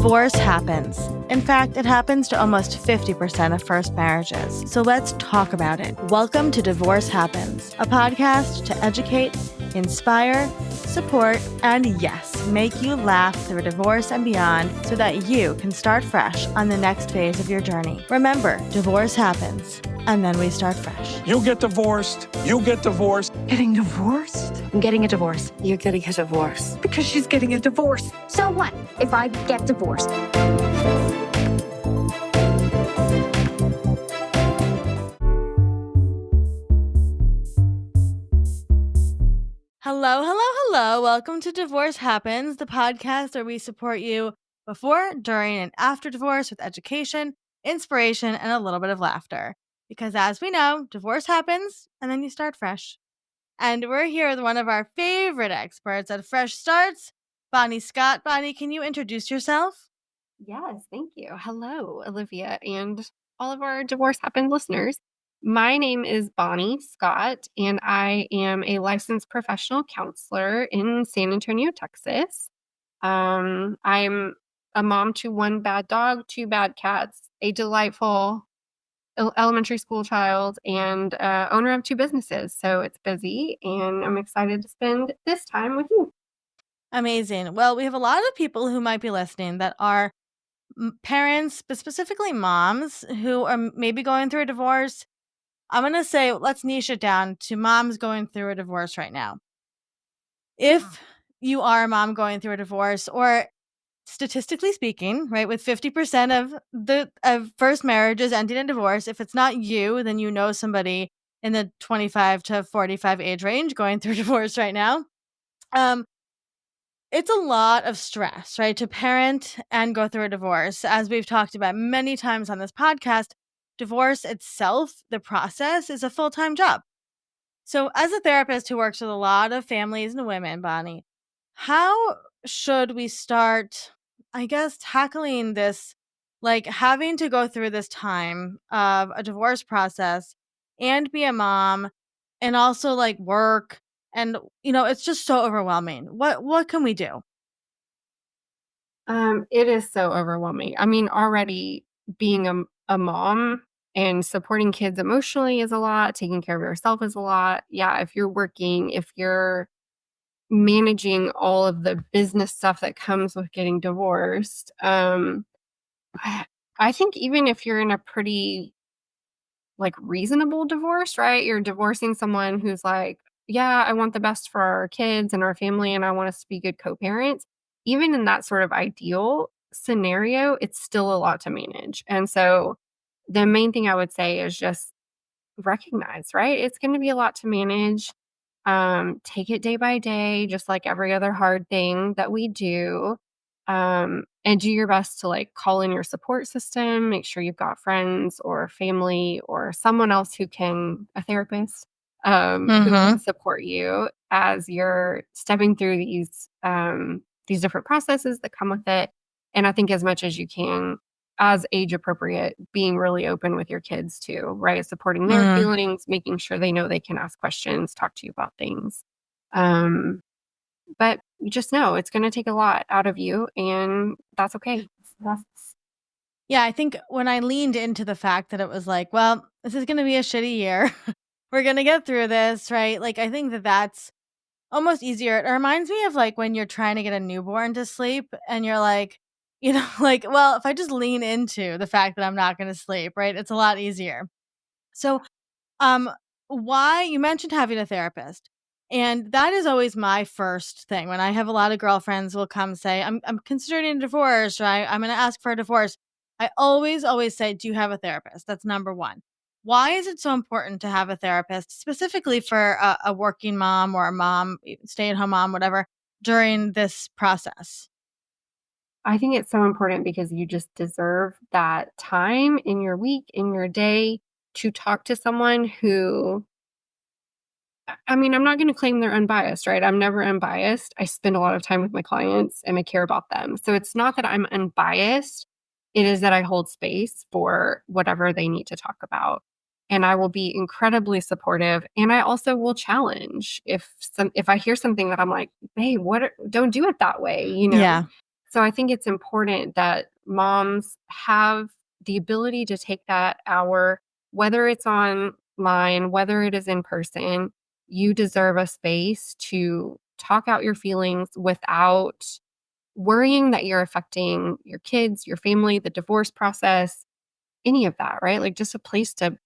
Divorce happens. In fact, it happens to almost 50% of first marriages. So let's talk about it. Welcome to Divorce Happens, a podcast to educate, inspire, support, and yes, make you laugh through divorce and beyond so that you can start fresh on the next phase of your journey. Remember, divorce happens, and then we start fresh. You get divorced. You get divorced. Getting divorced? I'm getting a divorce. You're getting a divorce. Because she's getting a divorce. So what if I get divorced? Hello, hello, hello. Welcome to Divorce Happens, the podcast where we support you before, during, and after divorce with education, inspiration, and a little bit of laughter. Because as we know, divorce happens and then you start fresh. And we're here with one of our favorite experts at Fresh Starts, Bonnie Scott. Bonnie, can you introduce yourself? Yes, thank you. Hello, Olivia, and all of our Divorce Happens listeners. My name is Bonnie Scott, and I am a licensed professional counselor in San Antonio, Texas. I'm a mom to one bad dog, two bad cats, a delightful elementary school child, and owner of two businesses. So it's busy, and I'm excited to spend this time with you. Amazing. Well, we have a lot of people who might be listening that are parents, but specifically moms who are maybe going through a divorce. I'm going to say, let's niche it down to moms going through a divorce right now. If you are a mom going through a divorce, or statistically speaking, right, with 50% of first marriages ending in divorce, if it's not you, then you know somebody in the 25 to 45 age range going through divorce right now. It's a lot of stress, right, to parent and go through a divorce. As we've talked about many times on this podcast, divorce itself, the process, is a full-time job. So as a therapist who works with a lot of families and women, Bonnie, how should we start, I guess, tackling this, like having to go through this time of a divorce process and be a mom and also like work, and it's just so overwhelming. What can we do? It is so overwhelming. I mean, already being a mom and supporting kids emotionally is a lot. Taking care of yourself is a lot. Yeah, if you're working, if you're managing all of the business stuff that comes with getting divorced, I think even if you're in a pretty like reasonable divorce, right? You're divorcing someone who's like, yeah, I want the best for our kids and our family, and I want us to be good co-parents. Even in that sort of ideal scenario, it's still a lot to manage. And so the main thing I would say is just recognize, right? It's going to be a lot to manage. Take it day by day, just like every other hard thing that we do. And do your best to like call in your support system, make sure you've got friends or family or someone else a therapist, who can support you as you're stepping through these different processes that come with it. And I think as much as you can, as age appropriate, being really open with your kids too, right? Supporting their feelings, making sure they know they can ask questions, talk to you about things. But you just know it's going to take a lot out of you, and that's okay. Yeah, I think when I leaned into the fact that it was like, well, this is going to be a shitty year. We're going to get through this, right? Like, I think that that's almost easier. It reminds me of like when you're trying to get a newborn to sleep and you're like, like, well, if I just lean into the fact that I'm not going to sleep, right? It's a lot easier. So, um, why you mentioned having a therapist. And that is always my first thing. When I have a lot of girlfriends will come say, I'm considering a divorce, right? I'm going to ask for a divorce. I always say, do you have a therapist? That's number one. Why is it so important to have a therapist, specifically for a working mom or a mom, stay-at-home mom, whatever, during this process? I think it's so important because you just deserve that time in your week, in your day, to talk to someone who, I mean, I'm not going to claim they're unbiased, right? I'm never unbiased. I spend a lot of time with my clients and I care about them. So it's not that I'm unbiased. It is that I hold space for whatever they need to talk about. And I will be incredibly supportive. And I also will challenge if I hear something that I'm like, hey, don't do it that way, Yeah. So I think it's important that moms have the ability to take that hour, whether it's online, whether it is in person. You deserve a space to talk out your feelings without worrying that you're affecting your kids, your family, the divorce process, any of that, right? Like just a place to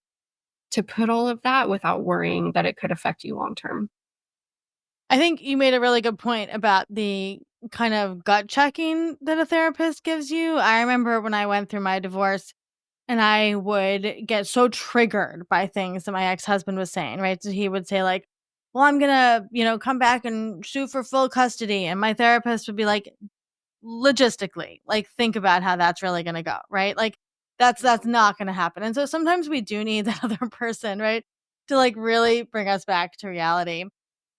put all of that without worrying that it could affect you long term. I think you made a really good point about the kind of gut checking that a therapist gives you. I remember when I went through my divorce and I would get so triggered by things that my ex-husband was saying, right? So he would say like, "Well, I'm going to, come back and sue for full custody." And my therapist would be like, "Logistically, like think about how that's really going to go," right? Like that's not going to happen. And so sometimes we do need that other person, right? To like really bring us back to reality.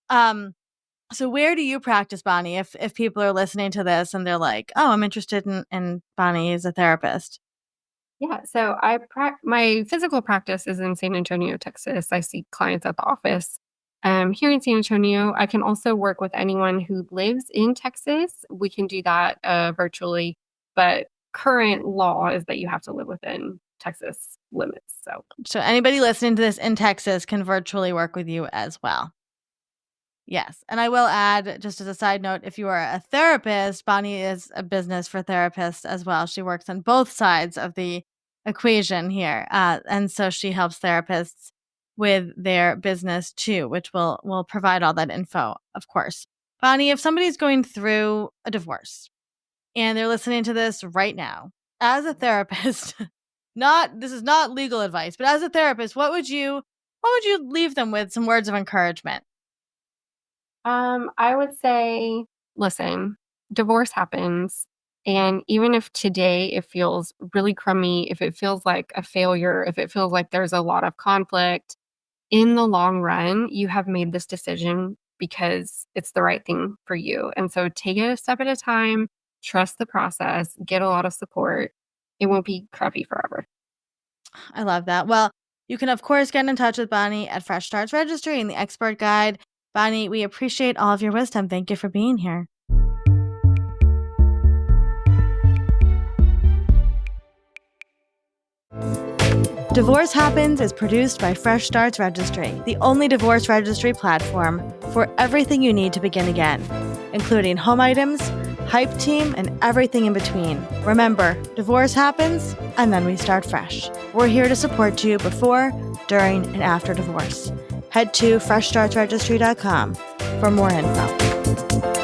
Um so where do you practice, Bonnie, if people are listening to this and they're like, "Oh, I'm interested in Bonnie as a therapist." Yeah, so my physical practice is in San Antonio, Texas. I see clients at the office. Here in San Antonio, I can also work with anyone who lives in Texas. We can do that virtually, but current law is that you have to live within Texas limits. So So anybody listening to this in Texas can virtually work with you as well. Yes. And I will add, just as a side note, if you are a therapist, Bonnie is a business for therapists as well. She works on both sides of the equation here. And so she helps therapists with their business too, which will provide all that info, of course. Bonnie, if somebody's going through a divorce and they're listening to this right now, as a therapist, this is not legal advice, but as a therapist, what would you leave them with some words of encouragement? I would say, listen, divorce happens. And even if today it feels really crummy, if it feels like a failure, if it feels like there's a lot of conflict, in the long run, you have made this decision because it's the right thing for you. And so take it a step at a time, trust the process, get a lot of support. It won't be crappy forever. I love that. Well, you can, of course, get in touch with Bonnie at Fresh Starts Registry and the Expert Guide. Bonnie, we appreciate all of your wisdom. Thank you for being here. Divorce Happens is produced by Fresh Starts Registry, the only divorce registry platform for everything you need to begin again, including home items, hype team, and everything in between. Remember, divorce happens, and then we start fresh. We're here to support you before, during, and after divorce. Head to freshstartsregistry.com for more info.